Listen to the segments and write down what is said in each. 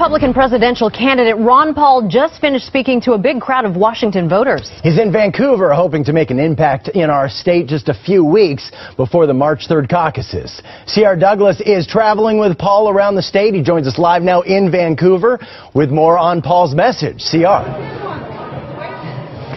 Republican presidential candidate Ron Paul just finished speaking to a big crowd of Washington voters. He's in Vancouver hoping to make an impact in our state just a few weeks before the March 3rd caucuses. C.R. Douglas is traveling with Paul around the state. He joins us live now in Vancouver with more on Paul's message. C.R.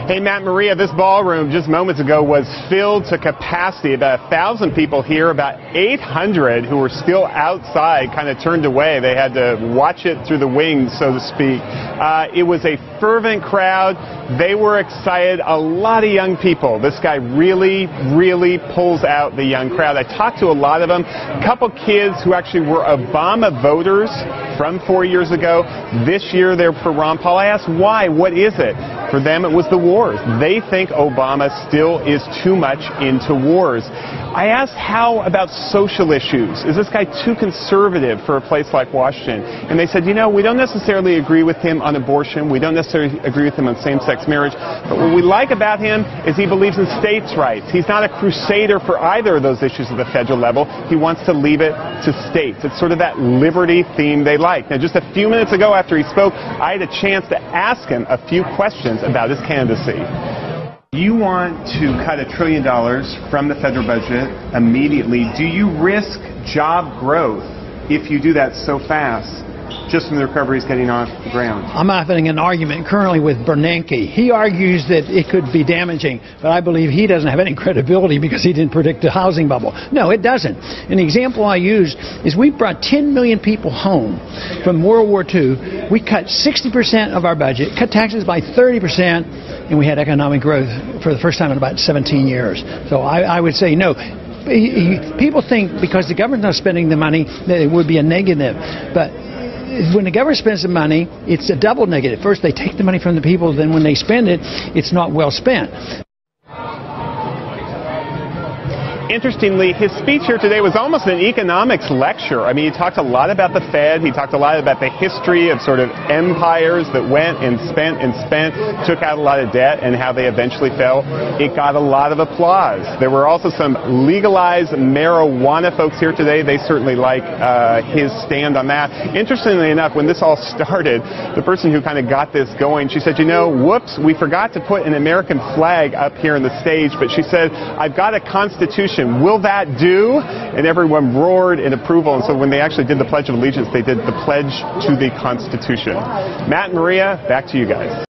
Hey, Matt, Maria, this ballroom just moments ago was filled to capacity. About 1,000 people here, about 800 who were still outside, kind of turned away. They had to watch it through the wings, so to speak. It was a fervent crowd. They were excited. A lot of young people. This guy really pulls out the young crowd. I talked to a lot of them. A couple kids who actually were Obama voters from 4 years ago. This year they're for Ron Paul. I asked why. What is it? For them, it was the wars. They think Obama still is too much into wars. I asked how about social issues? Is this guy too conservative for a place like Washington? And they said, you know, we don't necessarily agree with him on abortion. We don't necessarily agree with him on same-sex marriage. But what we like about him is he believes in states' rights. He's not a crusader for either of those issues at the federal level. He wants to leave it to states. It's sort of that liberty theme they like. Now, just a few minutes ago after he spoke, I had a chance to ask him a few questions about his candidacy. You want to cut $1 trillion from the federal budget immediately. Do you risk job growth if you do that so fast, just when the recovery is getting off the ground? I'm having an argument currently with Bernanke. He argues that it could be damaging, but I believe he doesn't have any credibility because he didn't predict the housing bubble. No, it doesn't. An example I use is we brought 10 million people home from World War II. We cut 60% of our budget, cut taxes by 30%, and we had economic growth for the first time in about 17 years. So I would say no. People think because the government's not spending the money that it would be a negative, but when the government spends the money, it's a double negative. First, they take the money from the people, then when they spend it, it's not well spent. Interestingly, his speech here today was almost an economics lecture. I mean, he talked a lot about the Fed. He talked a lot about the history of sort of empires that went and spent, took out a lot of debt, and how they eventually fell. It got a lot of applause. There were also some legalized marijuana folks here today. They certainly like his stand on that. Interestingly enough, when this all started, the person who kind of got this going, she said, you know, whoops, we forgot to put an American flag up here on the stage, but she said, I've got a Constitution. Will that do? And everyone roared in approval. And so when they actually did the Pledge of Allegiance, they did the pledge to the Constitution. Matt and Maria, back to you guys.